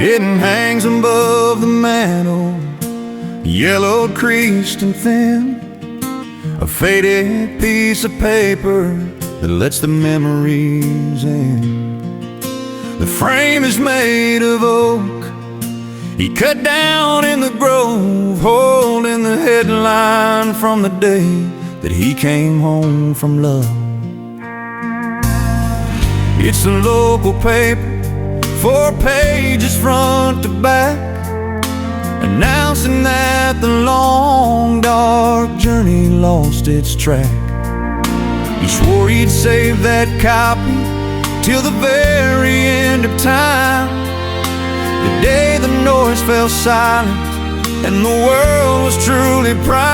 It hangs above the mantel, yellowed, creased and thin, a faded piece of paper that lets the memories in. The frame is made of oak he cut down in the grove, holding the headline from the day that he came home from love. It's the local paper, 4 pages front to back, announcing that the long dark journey lost its track. He swore he'd save that copy till the very end of time, the day the noise fell silent and the world was truly prime.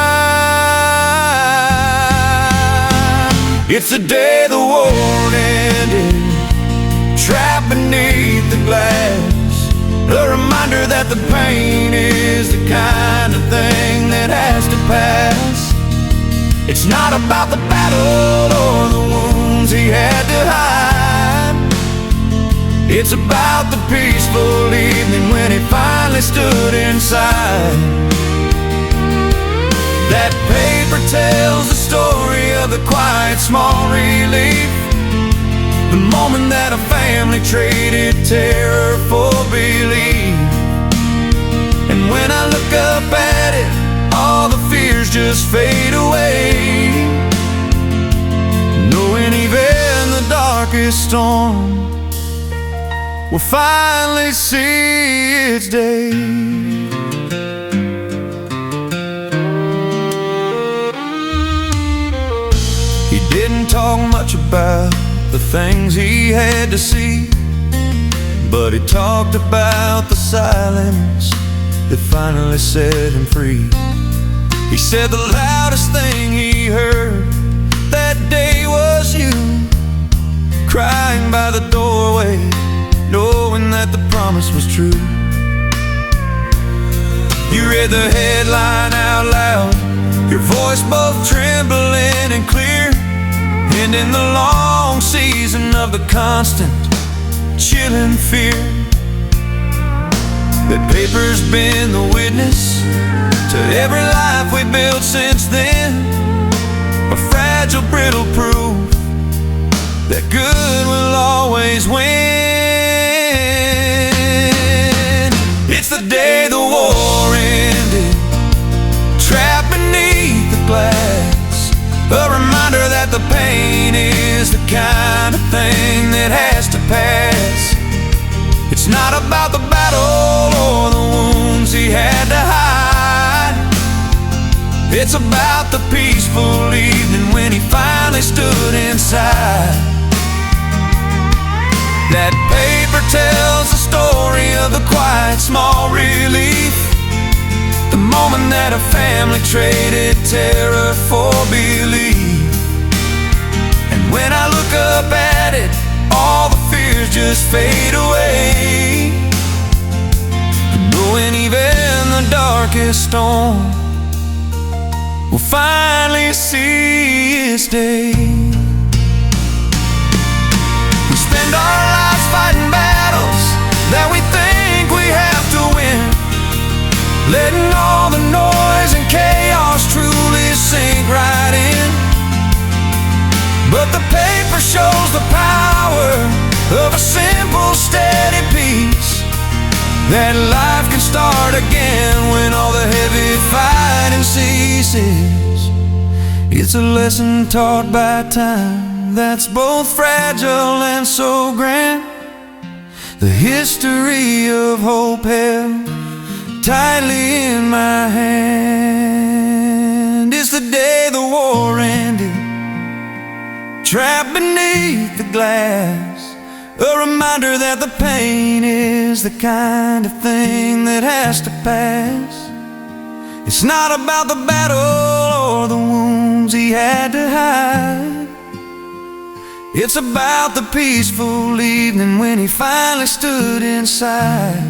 It's the day the war ended, trapped beneath the glass, a reminder that the pain is the kind of thing that has to pass. It's not about the battle or the wounds he had to hide. It's about the peaceful evening when he finally stood inside. That paper tells the story of the quiet, small relief, the moment that a family traded terror for belief. And when I look up at it, all the fears just fade away, knowing even the darkest storm will finally see its day. He didn't talk much about the things he had to see, but he talked about the silence that finally set him free. He said the loudest thing he heard that day was you, crying by the doorway, knowing that the promise was true. You read the headline out loud, your voice both trembling and clear, ending the long season of the constant, chilling fear. That paper's been the witness to every life we built since then, a fragile, brittle proof that good will always win. It's the day the war ended, trapped beneath the glass, a reminder that the pain is the kind of thing that has to pass. It's not about the battle or the wounds he had to hide. It's about the peaceful evening when he finally stood inside. That paper tells the story of the quiet, small relief, the moment that a family traded terror for belief. And when I look up at it, all the fears just fade away, knowing even the darkest storm will finally see its day. We spend our lives fighting battles that we think we have to win, letting all the noise and chaos truly sink right in. But the paper shows the power of a simple, steady peace, that life can start again when all the heavy fighting ceases. It's a lesson taught by time that's both fragile and so grand, the history of hope held tightly in my hand. It's the day the war ended, trapped beneath the glass, a reminder that the pain is the kind of thing that has to pass. It's not about the battle or the wounds he had to hide. It's about the peaceful evening when he finally stood inside.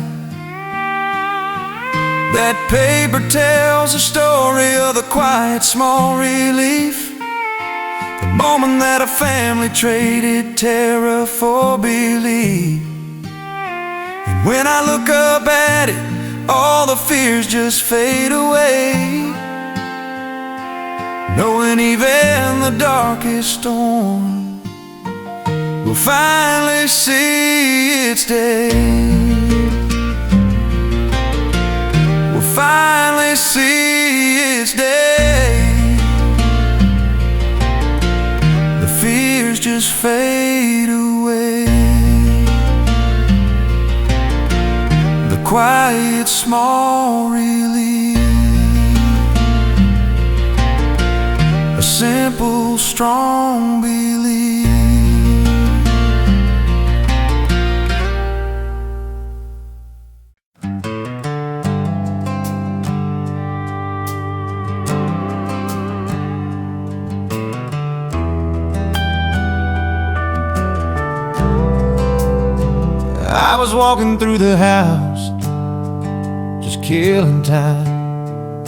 That paper tells the story of the quiet, small relief, the moment that a family traded terror for belief. And When I look up at it, all the fears just fade away, knowing even the darkest storm will finally see its day. Will finally see its day. The fears just fade away. The quiet, small relief, a simple, strong belief. I was walking through the house, just killing time,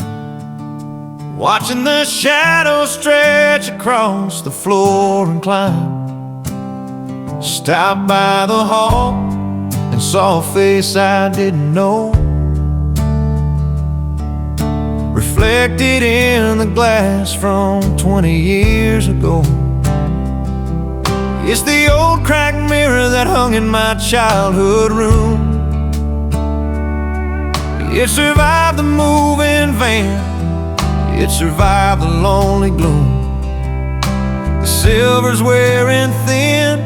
watching the shadows stretch across the floor and climb. Stopped by the hall and saw a face I didn't know, reflected in the glass from 20 years ago. It's the old cracked mirror that hung in my childhood room. It survived the moving van, it survived the lonely gloom. The silver's wearing thin,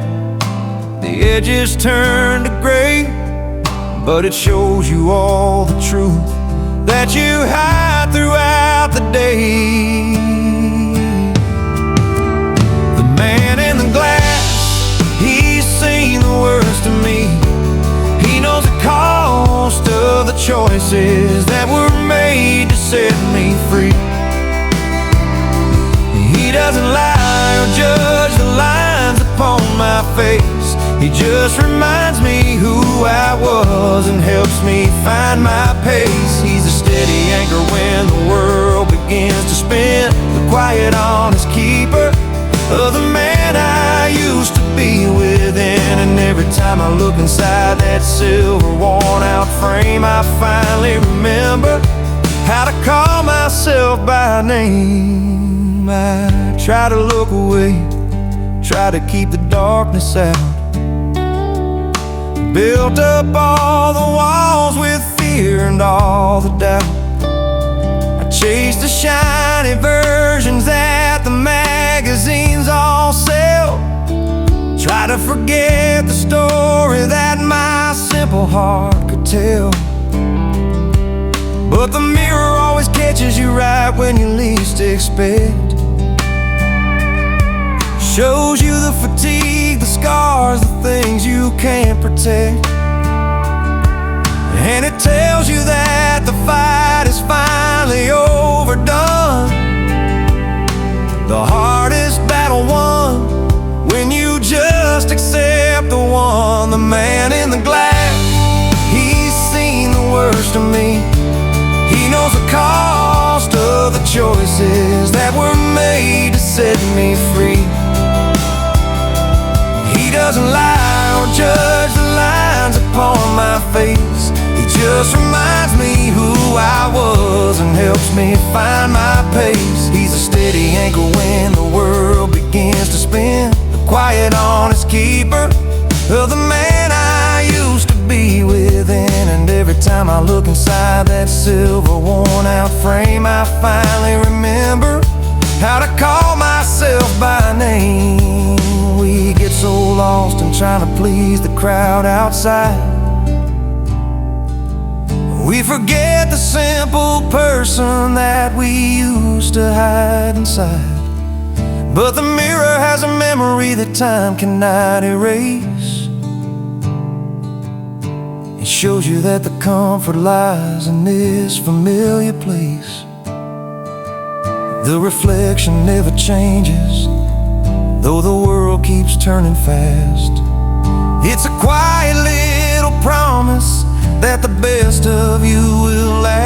the edges turned to gray, but it shows you all the truth that you hide throughout the day. The man in the glass, he's seen the worst of me. He knows the cost of the choices that were made to set me free. He doesn't lie or judge the lines upon my face. He just reminds me who I was and helps me find my pace. He's a steady anchor when the world begins to spin, the quiet, honest keeper of the man I used to be within. And every time I look inside that silver worn-out frame, I finally remember how to call myself by name. I try to look away, try to keep the darkness out, built up all the walls with fear and all the doubt. I chase the shiny versions that the magazines all sell, try to forget the story that my simple heart could tell. But the mirror always catches you right when you least expect. Shows you the fatigue, the scars, the things you can't protect. And it tells you that the fight is finally overdone, the hardest battle won when you just accept the one. The man in the glass, he's seen the worst of me. He knows the cost of the choices that were made to set me free. He doesn't lie or judge the lines upon my face. He just reminds me who I was and helps me find my pace. He's a steady anchor when the world begins to spin, the quiet, honest keeper of the man I used to be within. And every time I look inside that silver worn-out frame, I finally remember how to call myself by name. We get so lost in trying to please the crowd outside, we forget the simple person that we used to hide inside. But the mirror has a memory that time cannot erase. It shows you that the comfort lies in this familiar place. The reflection never changes, though the world keeps turning fast. It's a quiet little promise that the best of you will last.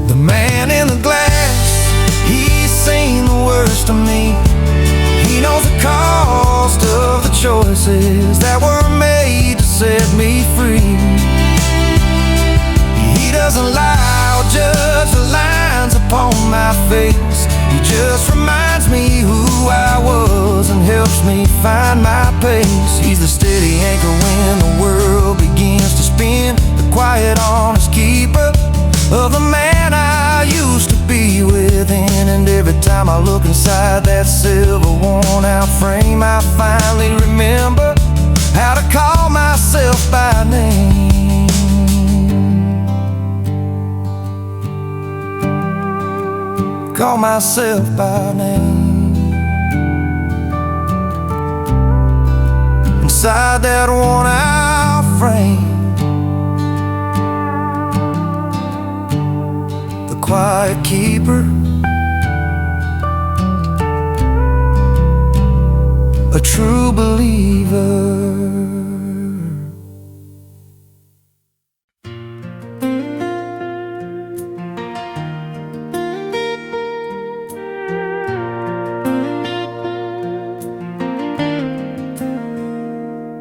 The man in the glass, he's seen the worst of me. He knows the cost of the choices that were just reminds me who I was and helps me find my pace. He's the steady anchor when the world begins to spin, the quiet, honest keeper of the man I used to be within. And every time I look inside that silver worn-out frame, I finally remember how to call myself by name. Call myself by name. Inside that worn-out frame, the quiet keeper, a true believer.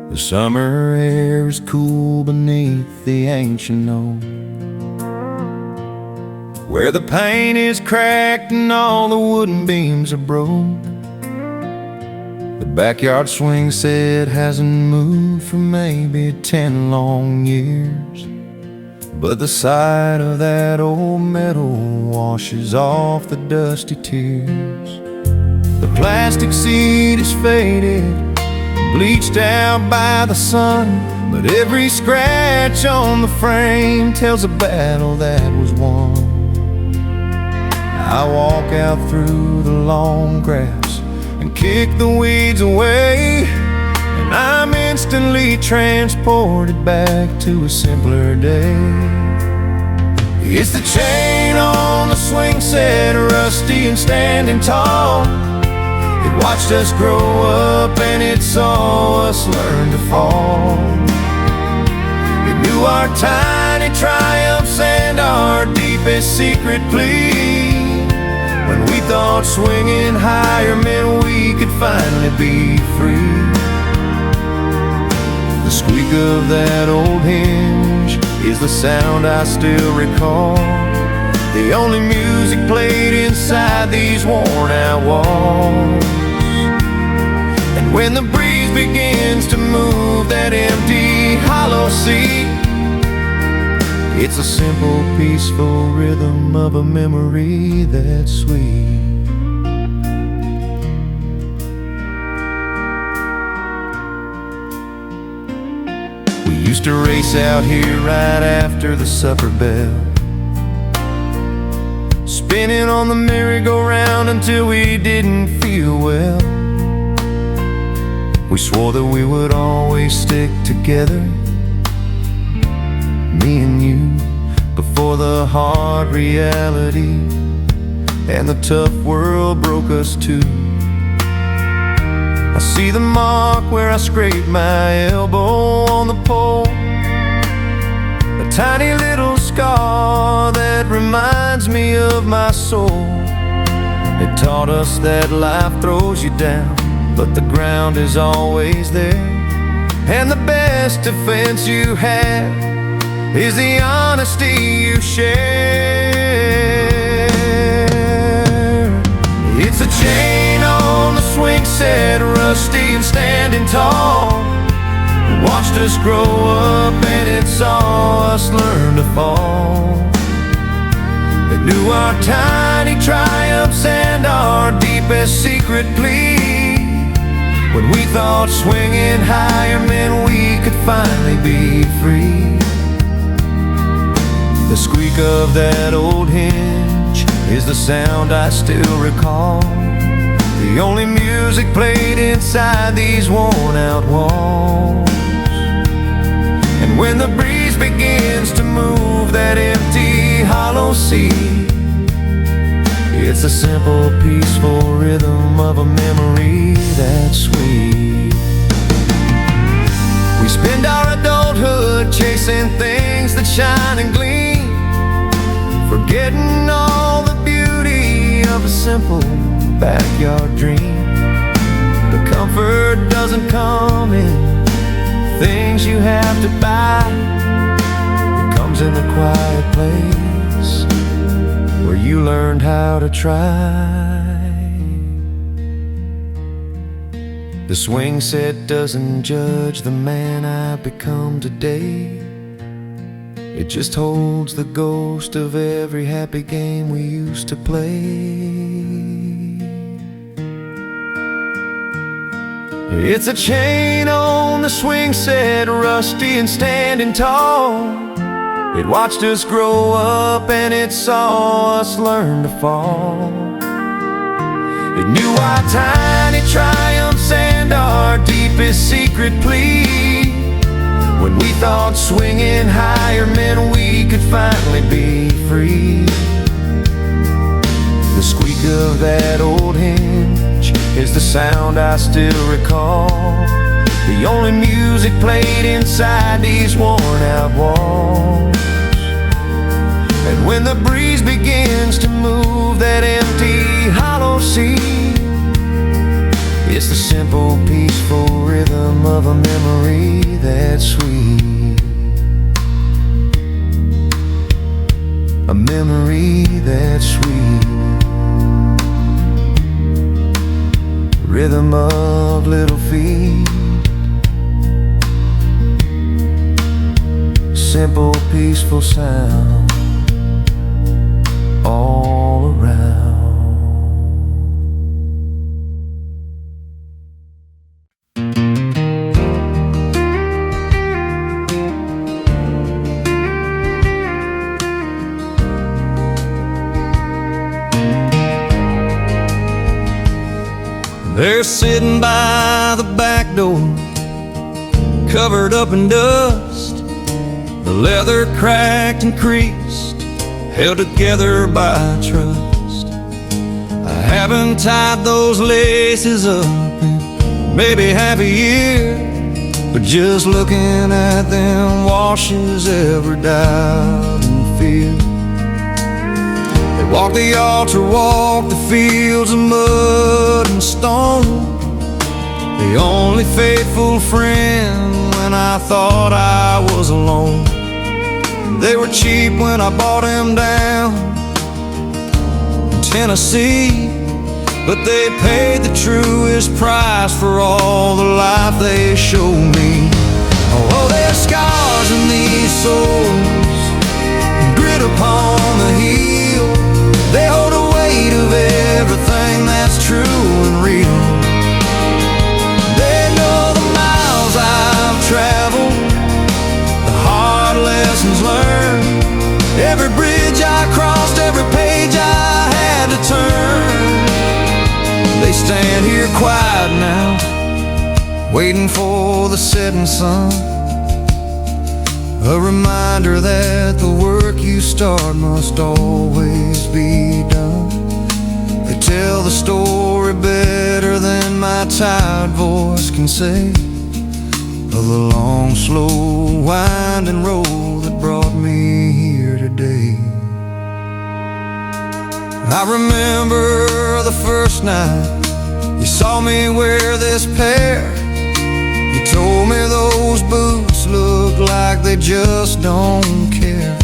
The summer air is cool beneath the ancient oak, where the paint is cracked and all the wooden beams are broke. The backyard swing set hasn't moved for maybe 10 long years, but the sight of that old metal washes off the dusty tears. The plastic seat is faded, bleached out by the sun, but every scratch on the frame tells a battle that was won. I walk out through the long grass and kick the weeds away, and I'm instantly transported back to a simpler day. It's the chain on the swing set, rusty and standing tall. It watched us grow up and it saw us learn to fall. It knew our tiny triumphs and our deepest secret plea, when we thought swinging higher meant we could finally be free. The squeak of that old hinge is the sound I still recall, the only music played inside these worn-out walls. And when the breeze begins to move that empty, hollow seat, it's a simple, peaceful rhythm of a memory that's sweet. We used to race out here right after the supper bell, spinning on the merry-go-round until we didn't feel well. We swore that we would always stick together, me and you, before the hard reality and the tough world broke us too. I see the mark where I scraped my elbow on the pole, a tiny little scar that reminds me of my soul. It taught us that life throws you down, but the ground is always there, and the best defense you have is the honesty you share. It's a chain on the swing set, rusty and standing tall. It watched us grow up and it saw us learn to fall. It knew our tiny triumphs and our deepest secret plea, when we thought swinging higher meant we could finally be free. The squeak of that old hinge is the sound I still recall, the only music played inside these worn-out walls. And when the breeze begins to move that empty, hollow sea, it's a simple, peaceful rhythm of a memory that's sweet. We spend our adulthood chasing things that shine and gleam, forgetting all the beauty of a simple backyard dream. The comfort doesn't come in things you have to buy, it comes in the quiet place where you learned how to try. The swing set doesn't judge the man I've become today. It just holds the ghost of every happy game we used to play. It's a chain on the swing set, rusty and standing tall. It watched us grow up and it saw us learn to fall. It knew our tiny triumphs and our deepest secret plea, when we thought swinging higher meant we could finally be free. The squeak of that old hinge is the sound I still recall, the only music played inside these worn-out walls. And when the breeze begins to move that empty, hollow sea, it's the simple, peaceful rhythm of a memory that's sweet. A memory that's sweet. Rhythm of little feet. Simple, peaceful sound all around. They're sitting by the back door, covered up in dust, the leather cracked and creased, held together by trust. I haven't tied those laces up in maybe half a year, but just looking at them washes every doubt and fear. They walk the altar, walk the fields of mud and stone, the only faithful friend when I thought I was alone. They were cheap when I bought them down in Tennessee, but they paid the truest price for all the life they showed me. Oh, there's scars in these souls, grit upon the heel. They hold the weight of everything that's true and real. They know the miles I've traveled, the hard lessons learned, every bridge I crossed, every page I had to turn. They stand here quiet now, waiting for the setting sun, a reminder that the work you start must always be done. They tell the story better than my tired voice can say, of the long, slow, winding road that brought me here today. I remember the first night you saw me wear this pair. You told me those boots look like they just don't care.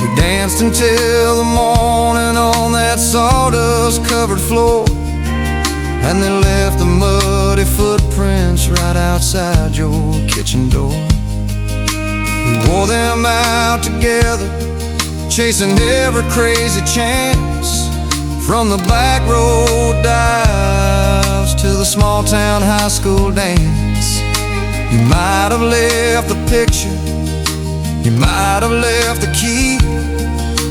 We danced until the morning on that sawdust-covered floor, and they left the muddy footprints right outside your kitchen door. We wore them out together, chasing every crazy chance, from the back road dives to the small town high school dance. You might have left the picture, you might have left the key,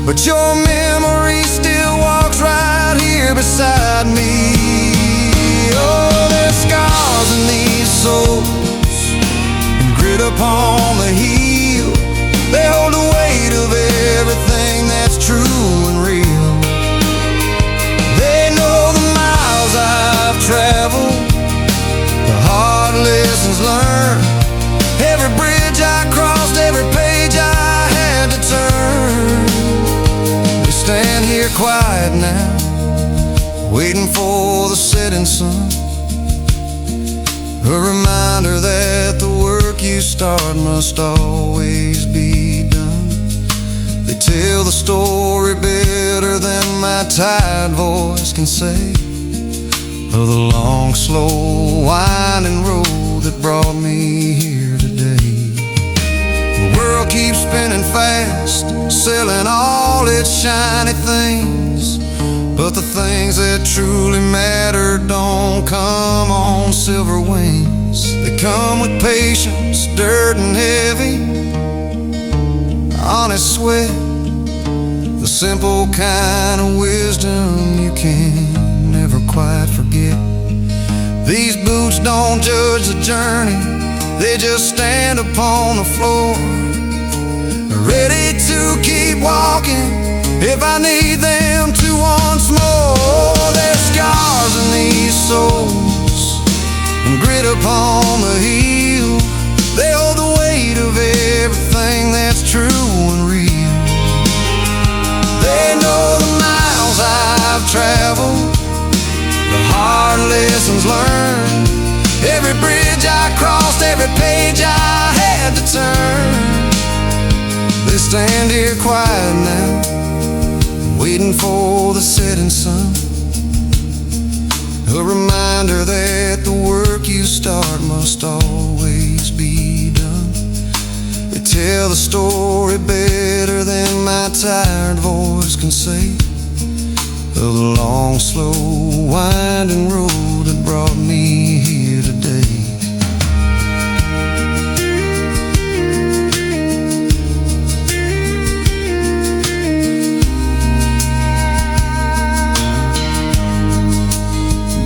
but your memory still walks right here beside me. Oh, there's scars in these souls, and grit upon the heel. They hold the weight of everything that's true and real. They know the miles I've traveled, the hard lessons learned, every bridge I crossed, every page I had to turn. They stand here quiet now, waiting for the setting sun, a reminder that the work you start must always be done. They tell the story better than my tired voice can say, of the long, slow, winding road that brought me here today. The world keeps spinning fast, selling all its shiny things, but the things that truly matter don't come on silver wings. They come with patience, dirt and heavy, honest sweat, the simple kind of wisdom you can never quite forget. These boots don't judge the journey, they just stand upon the floor, ready to keep walking if I need them to once more. There's scars in these souls and grit upon the heel. They hold the weight of everything that's true and real. They know the miles I've traveled, the hard lessons learned, every bridge I crossed, every page I had to turn. They stand here quiet now, waiting for the setting sun, a reminder that the work you start must always be done. They tell the story better than my tired voice can say, of the long, slow, winding road that brought me here today.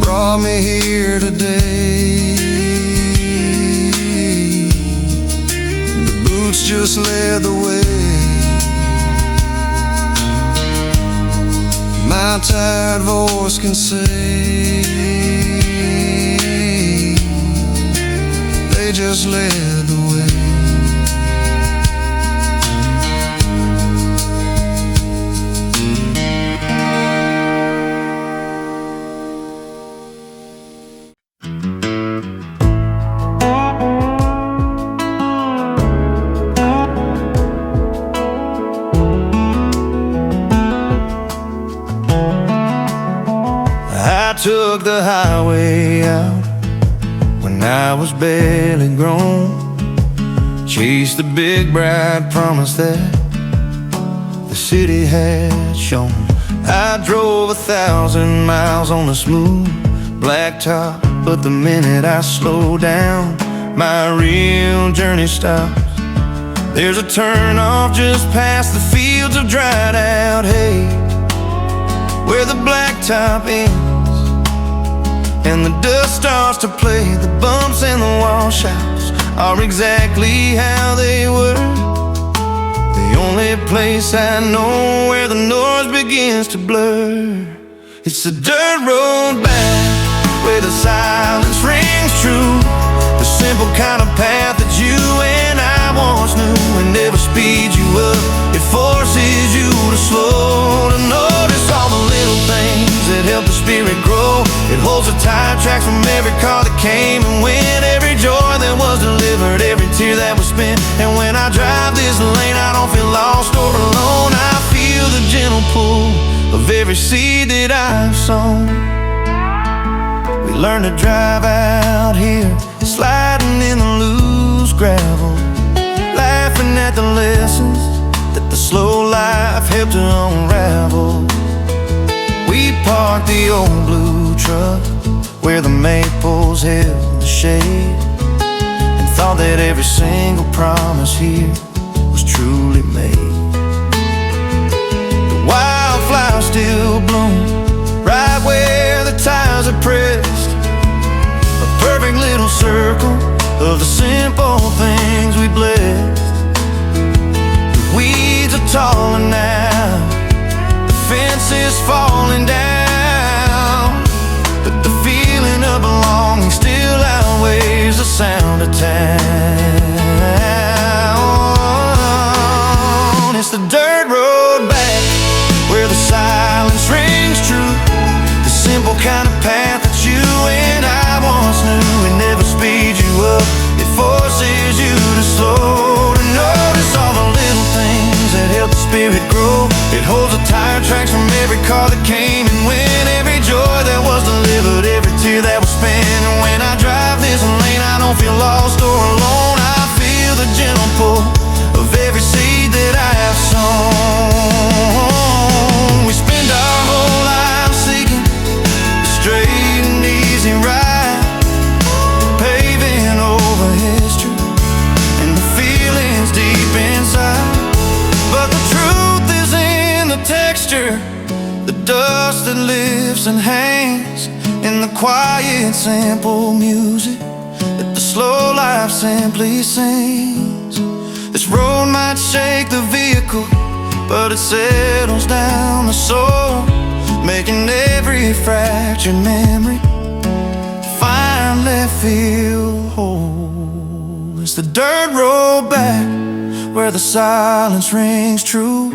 Brought me here today. The boots just led the way. My tired voice can say, they just led the way. I took the highway out when I was barely grown, chased the big bright promise that the city had shown. I drove 1,000 miles on a smooth blacktop, but the minute I slow down, my real journey stops. There's a turnoff just past the fields of dried out hay, where the blacktop ends and the dust starts to play. The bumps and the washouts are exactly how they were, the only place I know where the noise begins to blur. It's a dirt road back where the silence rings true, the simple kind of path that you and I once knew. It never speeds you up, it forces you to slow, to notice all the little things that help the spirit grow. It holds the tire tracks from every car that came and went, every joy that was delivered, every tear that was spent. And when I drive this lane, I don't feel lost or alone. I feel the gentle pull of every seed that I've sown. We learn to drive out here, sliding in the loose gravel, laughing at the lessons that the slow life helped to unravel. We parked the old blue truck where the maples held the shade, and thought that every single promise here was truly made. The wildflowers still bloom right where the tires are pressed, a perfect little circle of the simple things we blessed. The weeds are taller now, the fence is falling down, but the feeling of belonging still outweighs the sound of town. It's the dirt road back where the silence rings true, the simple kind of path that you and I once knew. It never speeds you up, it forces you to slow, to notice all the little things that help the spirit grow. It holds the tire tracks from every car that came and went, every joy that was delivered, every don't feel lost or alone. I feel the gentle pull of every seed that I have sown. We spend our whole lives seeking the straight and easy ride, paving over history and the feelings deep inside. But the truth is in the texture, the dust that lifts and hangs, in the quiet, simple music that the slow life simply sings. This road might shake the vehicle, but it settles down the soul, making every fractured memory finally feel whole. It's the dirt road back where the silence rings true,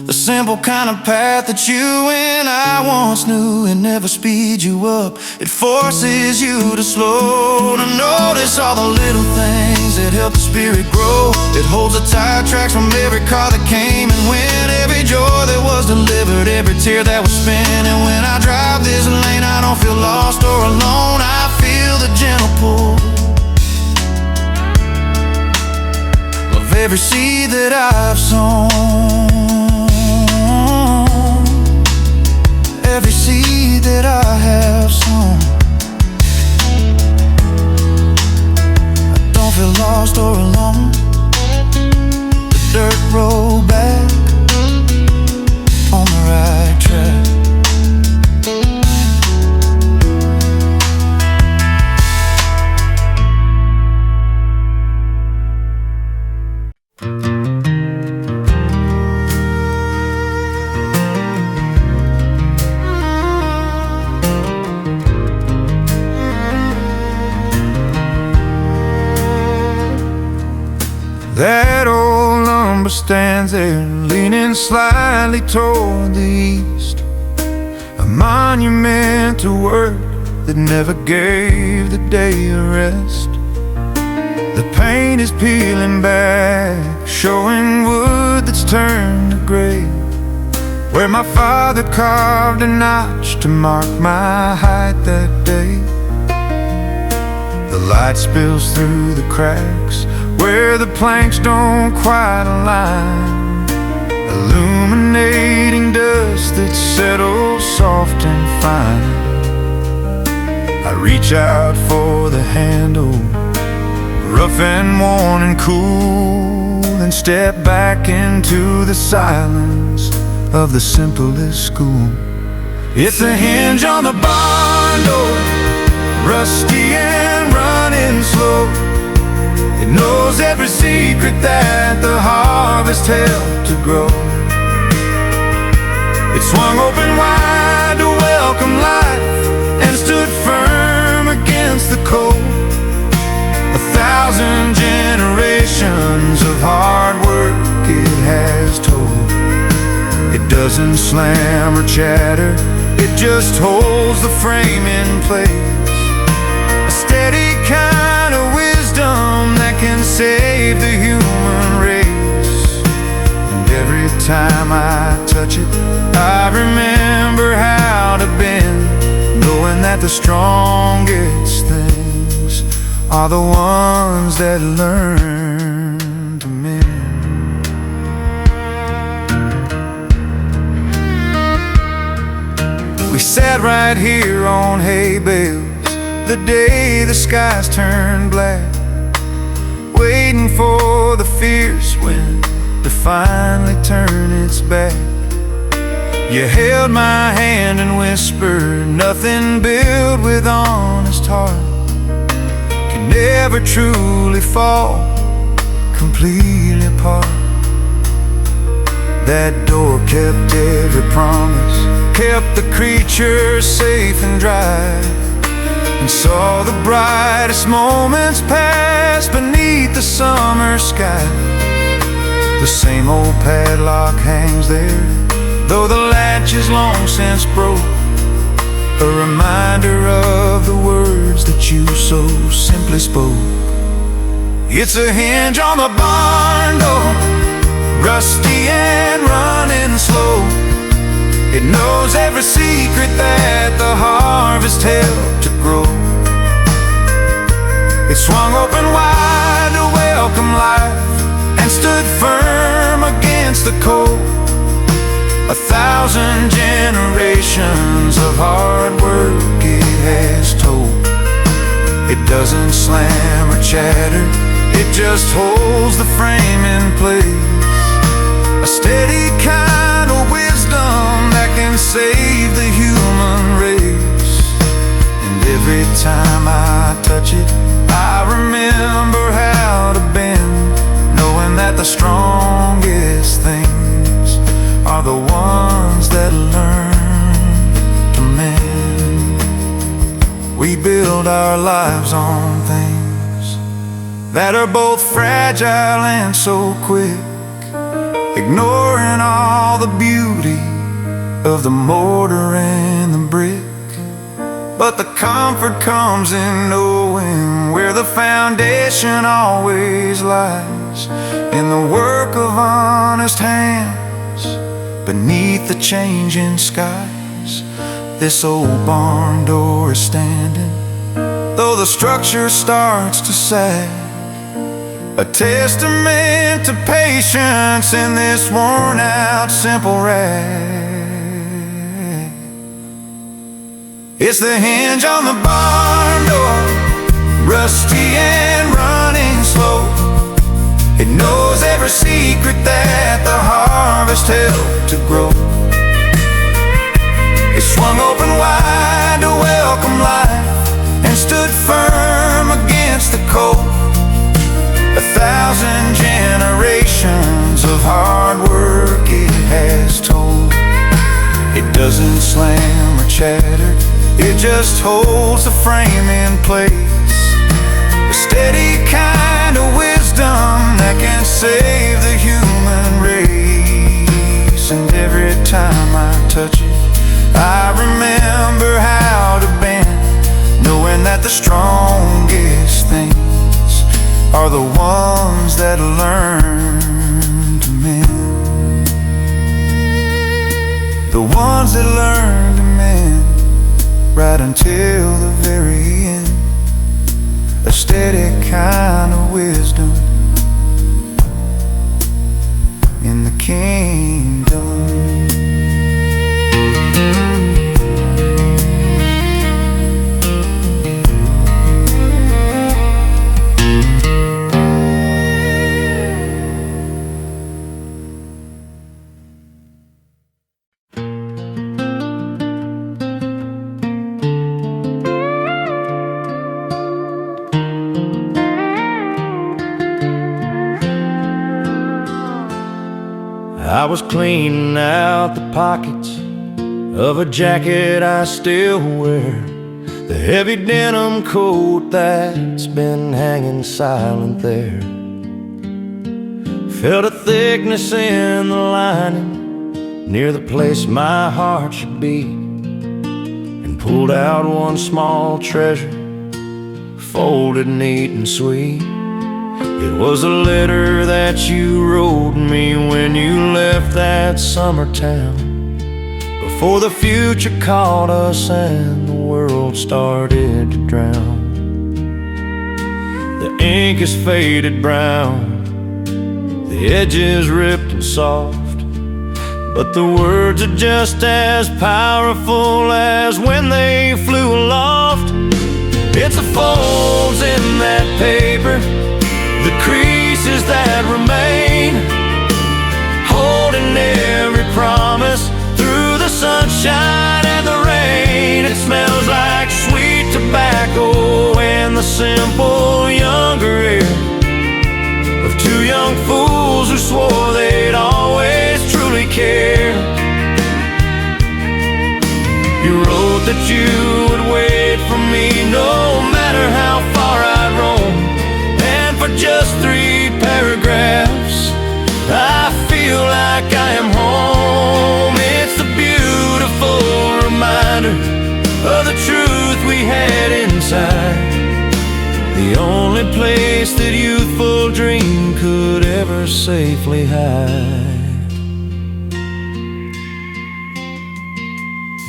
the simple kind of path that you and I once knew. It never speeds you up, it forces you to slow, to notice all the little things that help the spirit grow. It holds the tire tracks from every car that came and went, every joy that was delivered, every tear that was spent. And when I drive this lane, I don't feel lost or alone. I feel the gentle pull of every seed that I've sown, every seed that I have sown. I don't feel lost or alone. The dirt road back on the right track. That old lumber stands there, leaning slightly toward the east, a monument to work that never gave the day a rest. The paint is peeling back, showing wood that's turned to gray, where my father carved a notch to mark my height that day. The light spills through the cracks where the planks don't quite align, illuminating dust that settles soft and fine. I reach out for the handle, rough and worn and cool, and step back into the silence of the simplest school. It's a hinge on the barn door, rusty and running slow. It knows every secret that the harvest helped to grow. It swung open wide to welcome life and stood firm against the cold. 1,000 generations of hard work it has told. It doesn't slam or chatter, it just holds the frame in place. A steady kind of wisdom that can save the human race. And every time I touch it, I remember how to bend, knowing that the strongest things are the ones that learn to mend. We sat right here on hay bales the day the skies turned black, waiting for the fierce wind to finally turn its back. You held my hand and whispered, nothing built with honest heart can never truly fall completely apart. That door kept every promise, kept the creatures safe and dry, and saw the brightest moments pass beneath the summer sky. The same old padlock hangs there, though the latch is long since broke, a reminder of the words that you so simply spoke. It's a hinge on the barn door, rusty and running slow. It knows every secret that the harvest helped to grow. It swung open wide to welcome life and stood firm against the cold. 1,000 generations of hard work it has told. It doesn't slam or chatter, it just holds the frame in place. A steady kind of wisdom that can save the human race. And every time I touch it, I remember how to bend, knowing that the strongest things are the ones that learn to mend. We build our lives on things that are both fragile and so quick, ignoring all the beauty of the mortar and the brick. But the comfort comes in knowing where the foundation always lies, in the work of honest hands beneath the changing skies. This old barn door is standing, though the structure starts to sag, a testament to patience in this worn out simple rag. It's the hinge on the barn door, rusty and running slow. It knows every secret that the harvest helped to grow. It swung open wide to welcome life and stood firm against the cold. 1,000 generations of hard work it has told. It doesn't slam or chatter, it just holds the frame in place. A steady kind of wisdom that can save the human race. And every time I touch it, I remember how to bend, knowing that the strongest things are the ones that learn to mend. The ones that learn to mend right until the very end. A steady kind of wisdom in the kingdom. I was cleaning out the pockets of a jacket I still wear, the heavy denim coat that's been hanging silent there. Felt a thickness in the lining near the place my heart should be, and pulled out one small treasure, folded neat and sweet. It was a letter that you wrote me when you left that summer town, before the future caught us and the world started to drown. The ink is faded brown, the edges ripped and soft, but the words are just as powerful as when they flew aloft. It's the folds in that paper, the creases that remain, holding every promise through the sunshine and the rain. It smells like sweet tobacco and the simple younger air of two young fools who swore they'd always truly care. You wrote that you would wait for me no matter how far I'd roam, and for just 3 paragraphs I feel like I am home. It's the beautiful reminder of the truth we had inside, the only place that youthful dream could ever safely hide.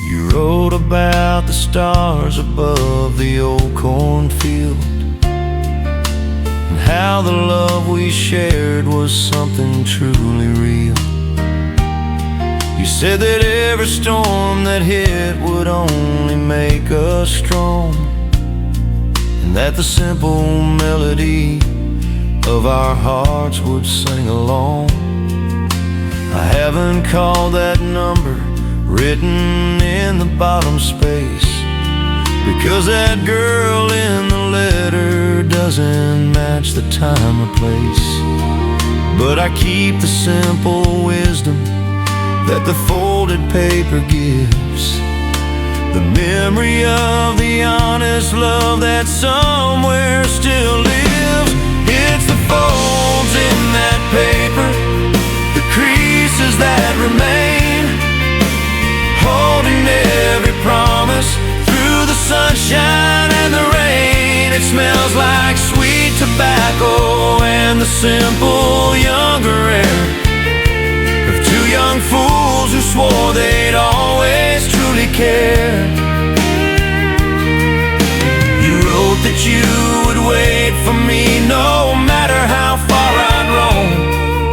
You wrote about the stars above the old cornfield, and how the love we shared was something truly real. You said that every storm that hit would only make us strong, and that the simple melody of our hearts would sing along. I haven't called that number written in the bottom space, because that girl in the letter doesn't match the time or place. But I keep the simple wisdom that the folded paper gives, the memory of the honest love that somewhere still lives. It's the folds in that paper, the creases that remain, holding every promise through the sunshine and the rain. It smells like sweet tobacco and the simple younger air of two young fools who swore they'd always truly care. You wrote that you would wait for me no matter how far I'd roam,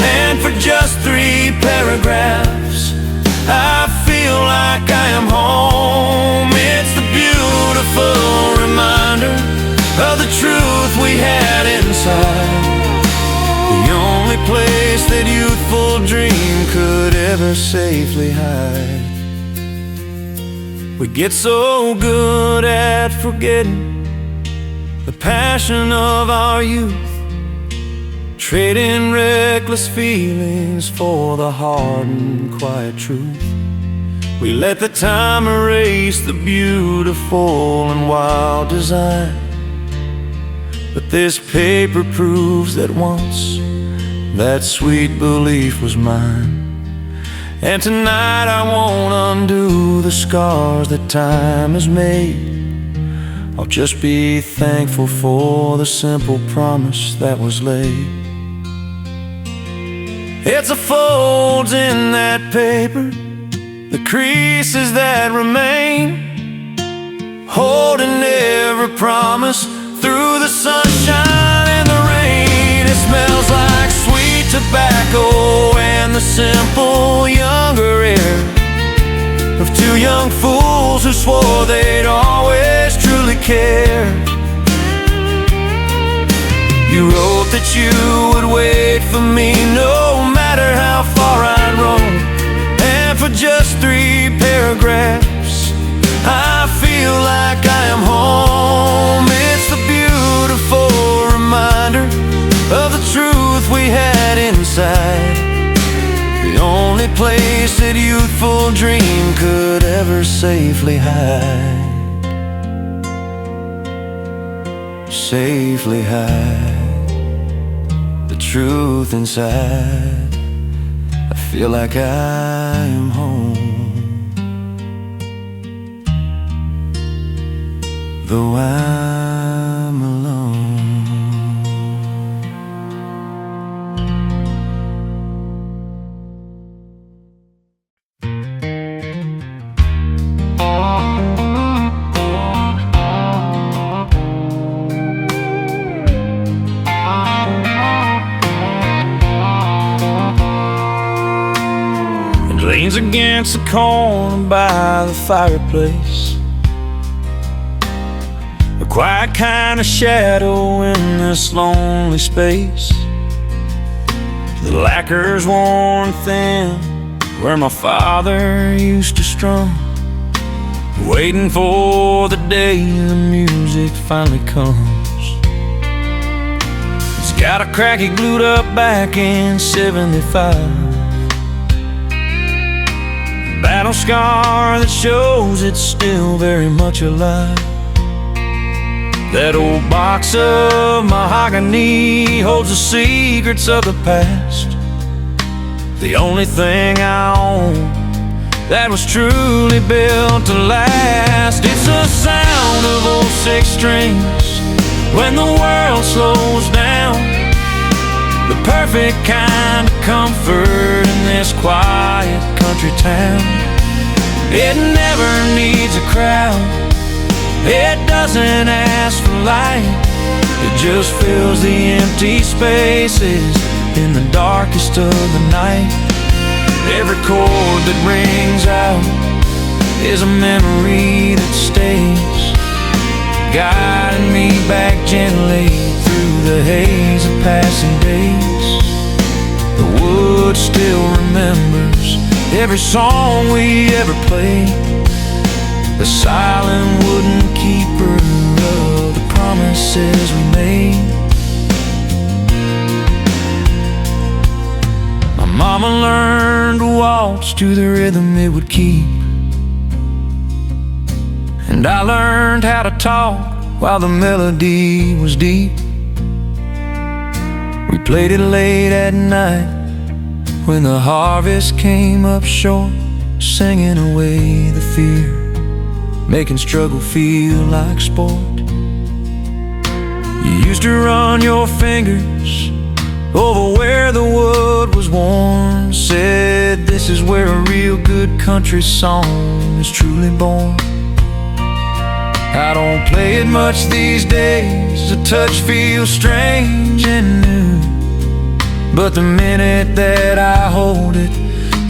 and for just 3 paragraphs I feel like I am home. It's the beautiful reminder of the truth we had inside, the only place that youthful dream could ever safely hide. We get so good at forgetting the passion of our youth, trading reckless feelings for the hard and quiet truth. We let the time erase the beautiful and wild design, but this paper proves that once that sweet belief was mine. And tonight I won't undo the scars that time has made. I'll just be thankful for the simple promise that was laid. It's the folds in that paper, the creases that remain, holding every promise through the sunshine and the rain. It smells like sweet tobacco and the simple younger air of two young fools who swore they'd always truly care. You wrote that you would wait for me no matter how far I'd roam, and for just 3 paragraphs I feel like I am home. It's the beautiful reminder of the truth we had inside, the only place that youthful dream could ever safely hide. Safely hide the truth inside. I feel like I am home, though I'm alone. Leans against the corner by the fireplace, a quiet kind of shadow in this lonely space. The lacquer's worn thin where my father used to strum, waiting for the day the music finally comes. He's got a crack he glued up back in '75, battle scar that shows it's still very much alive. That old box of mahogany holds the secrets of the past, the only thing I own that was truly built to last. It's the sound of old 6 strings when the world slows down, the perfect kind of comfort in this quiet country town. It never needs a crowd, it doesn't ask for light, It just fills the empty spaces in the darkest of the night. Every chord that rings out is a memory that stays, guiding me back gently through the haze of passing days. The wood still remembers every song we ever played, the silent wooden keeper of the promises we made. My mama learned to waltz to the rhythm it would keep, and I learned how to talk while the melody was deep. We played it late at night when the harvest came up short, singing away the fear, making struggle feel like sport. You used to run your fingers over where the wood was worn, said this is where a real good country song is truly born. I don't play it much these days, the touch feels strange and new, but the minute that I hold it,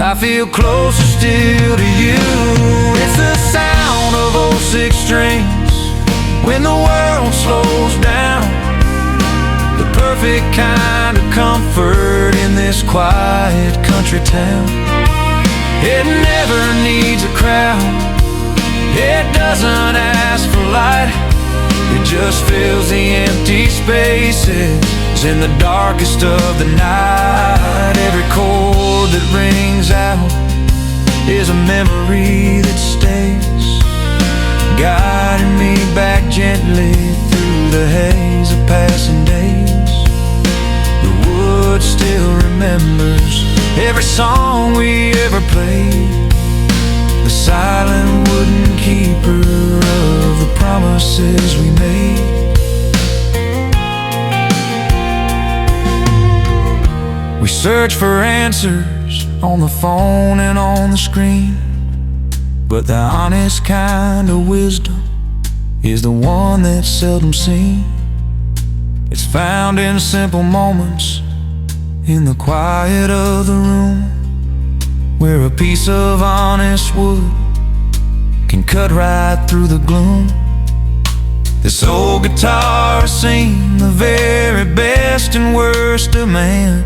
I feel closer still to you. It's the sound of old six strings when the world slows down, the perfect kind of comfort in this quiet country town. It never needs a crowd, it doesn't ask for light, it just fills the empty spaces in the darkest of the night. Every chord that rings out is a memory that stays, guiding me back gently through the haze of passing days. The wood still remembers every song we ever played, the silent wooden keeper of the promises we made. We search for answers on the phone and on the screen, but the honest kind of wisdom is the one that's seldom seen. It's found in simple moments, in the quiet of the room, where a piece of honest wood can cut right through the gloom. This old guitar has seen the very best and worst of man,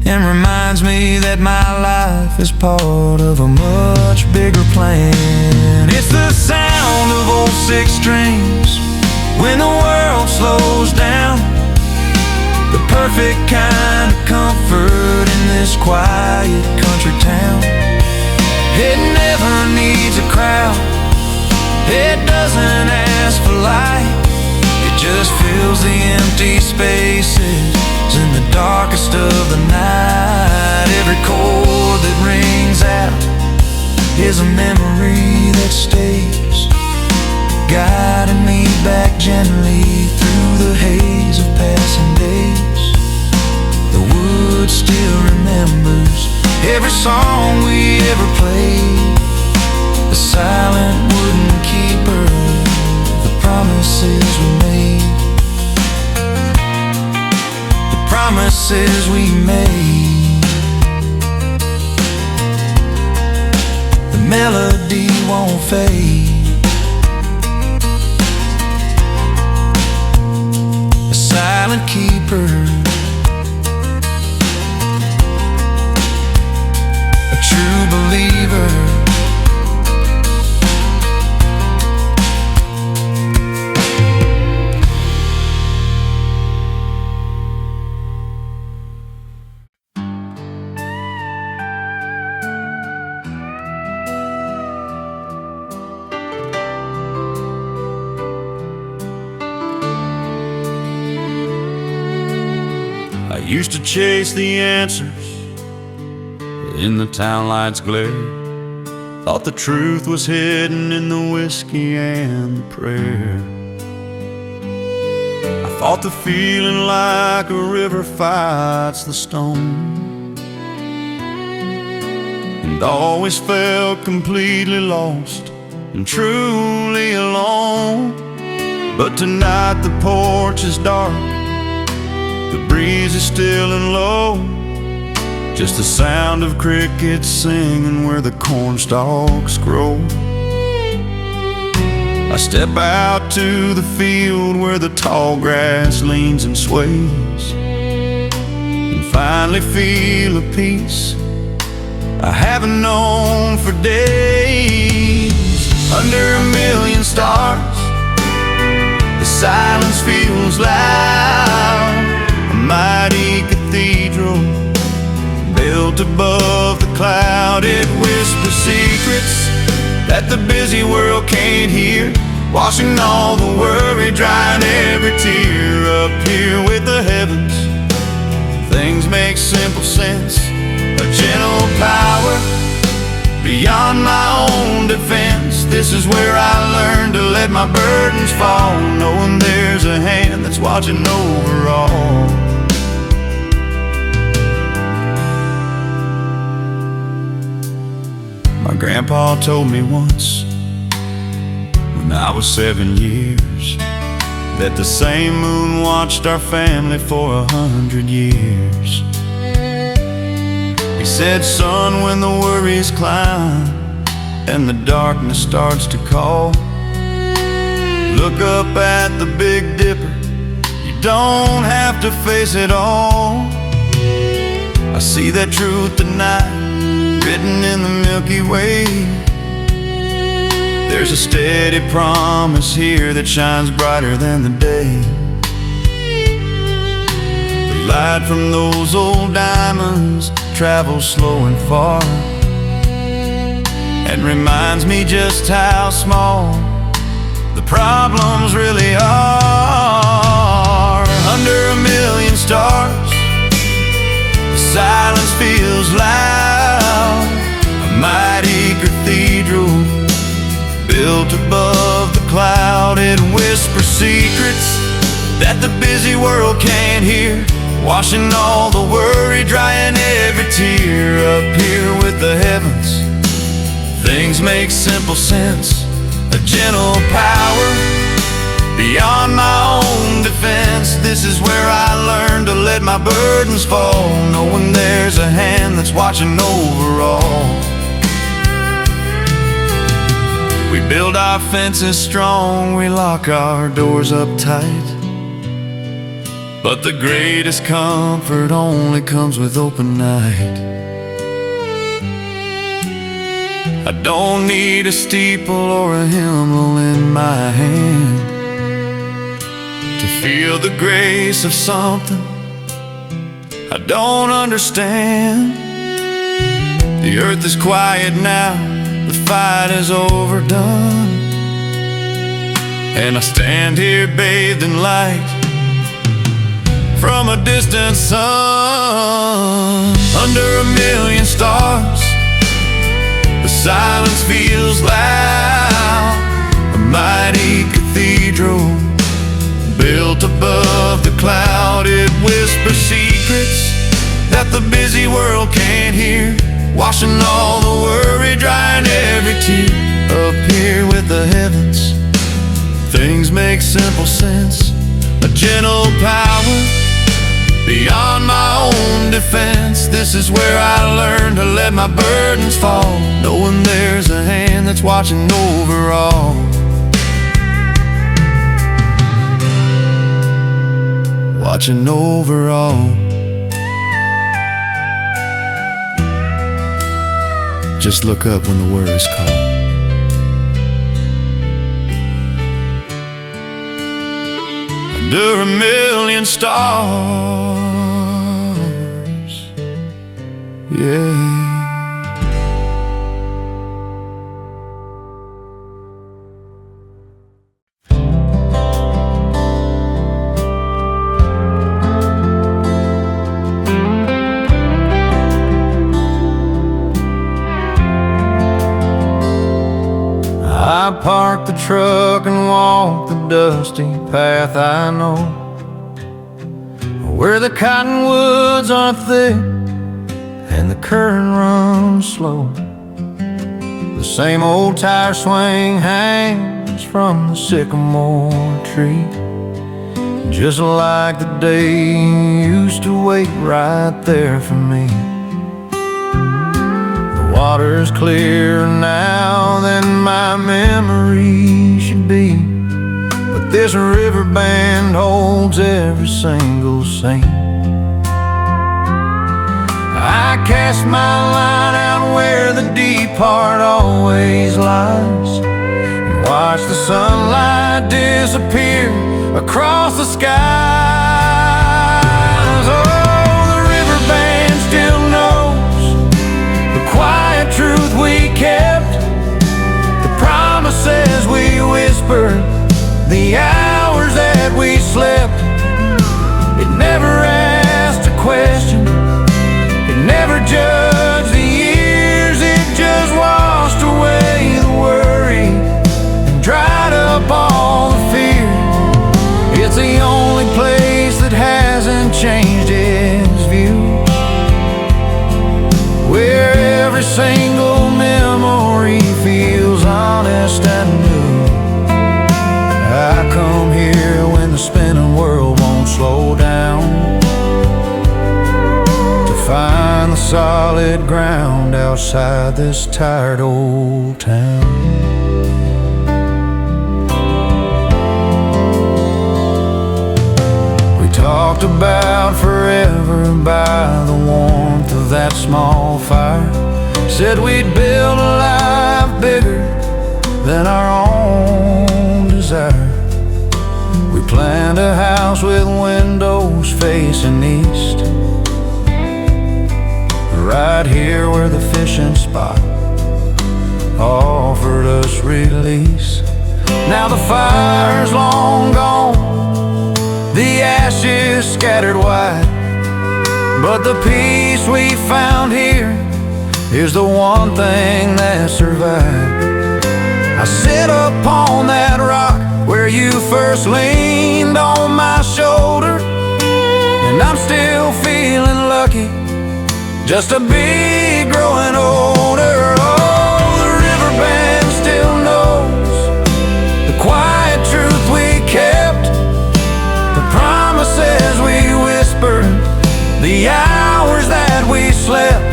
and reminds me that my life is part of a much bigger plan. It's the sound of old six strings when the world slows down, the perfect kind of comfort in this quiet country town. It never needs a crowd, it doesn't ask for light, it just fills the empty spaces in the darkest of the night. Every chord that rings out is a memory that stays, guiding me back gently through the haze of passing days. The wood still remembers every song we ever played, the silent wooden keeper, the promises we made, the promises we made. The melody won't fade, a silent keeper, a true believer. I used to chase the answers in the town lights' glare, thought the truth was hidden in the whiskey and the prayer. I fought the feeling like a river fights the stone, and always felt completely lost and truly alone. But tonight the porch is dark, the breeze is still and low, just the sound of crickets singing where the corn stalks grow. I step out to the field where the tall grass leans and sways, and finally feel a peace I haven't known for days. Under a million stars, the silence feels loud. A mighty cathedral built above the cloud. It whispers secrets that the busy world can't hear, washing all the worry, drying every tear. Up here with the heavens, things make simple sense. A gentle power beyond my own defense. This is where I learned to let my burdens fall, knowing there's a hand that's watching over all. My grandpa told me once, when I was 7 years, that the same moon watched our family for 100 years. He said, son, when the worries climb and the darkness starts to call, look up at the Big Dipper, you don't have to face it all. I see that truth tonight, written in the Milky Way. There's a steady promise here that shines brighter than the day. The light from those old diamonds travels slow and far, and reminds me just how small the problems really are. Under a million stars, the silence feels loud. A mighty cathedral built above the cloud. It whispers secrets that the busy world can't hear, washing all the worry, drying every tear. Up here with the heavens, things make simple sense. A gentle power beyond my own defense. This is where I learned to let my burdens fall, knowing there's a hand that's watching over all. We build our fences strong, we lock our doors up tight, but the greatest comfort only comes with open night. I don't need a steeple or a hymnal in my hand to feel the grace of something I don't understand. The earth is quiet now, the fight is overdone, and I stand here bathed in light from a distant sun. Under a million stars, the silence feels loud. A mighty cathedral built above the cloud. It whispers secrets that the busy world can't hear, washing all the worry, drying every tear. Up here with the heavens, things make simple sense. A gentle power beyond my own defense. This is where I learned to let my burdens fall, knowing there's a hand that's watching over all. Watching over all. Just look up when the word is called. Under a million stars, yeah. I park the truck and walk the dusty path I know, where the cottonwoods are thick and the current runs slow. The same old tire swing hangs hands from the sycamore tree, just like the day you used to wait right there for me. The water's clearer now than my memory should be, but this river band holds every single saint. I cast my line out where the deep heart always lies, and watch the sunlight disappear across the skies. Oh, the river band still knows the quiet truth we kept, the promises we whispered, the hours that we slept. It never asked a question, it never judged the years, it just washed away the worry and dried up all the fear. It's the only place that hasn't changed its view, where every single memory feels honest and new. I come here when the spinning world won't slow down, to find the solid ground outside this tired old town. Talked about forever by the warmth of that small fire. Said we'd build a life bigger than our own desire. We planned a house with windows facing east, right here where the fishing spot offered us release. Now the fire's long gone, the ashes scattered wide, but the peace we found here is the one thing that survived. I sit upon that rock where you first leaned on my shoulder, and I'm still feeling lucky just to be growing older. Oh, the river band still knows the quiet truth we kept, the promises we whispered, the hours that we slept.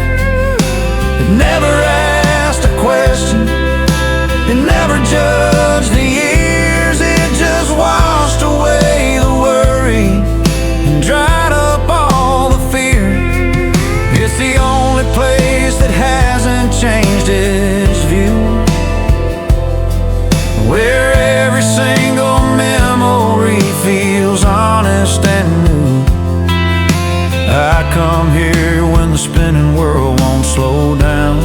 It never asked a question, it never judged the years, it just washed away the worry and dried up all the fear. It's the only place that hasn't changed its view, where every single memory feels honest and new. I come here when the spinning world won't slow down,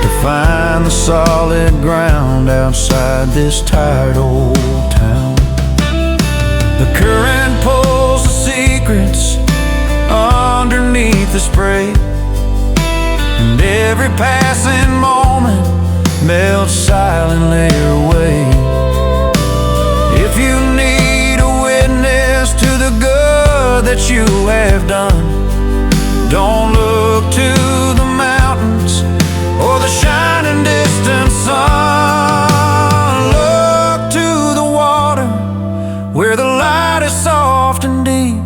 to find the solid ground outside this tired old town. The current pulls the secrets underneath the spray, and every passing moment melts silently away. If you need a witness to the good that you have done, don't look to the mountains or the shining distant sun. Look to the water where the light is soft and deep.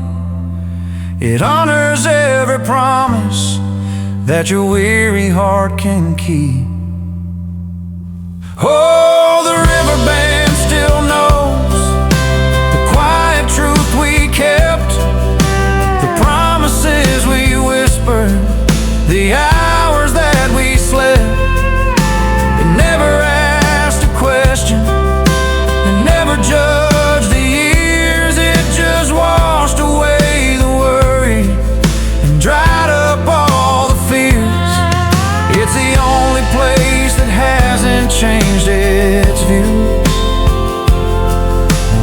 It honors every promise that your weary heart can keep. Oh, the river band still knows the quiet truth we kept, the promises we whispered, the hours that we slept. It never asked a question, it never judged the years, it just washed away the worry and dried up all the fears. It's the only place that hasn't changed its view,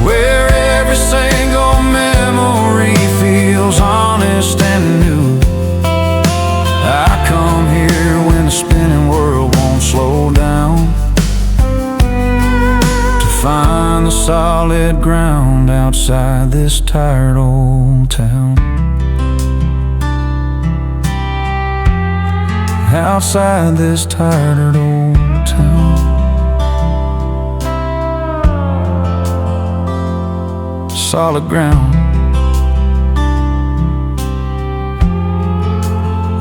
where every single memory feels honest and new. I come here when the spinning world won't slow down, to find the solid ground outside this tired old town. Outside this tired old town. solid ground.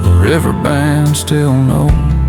The river band still knows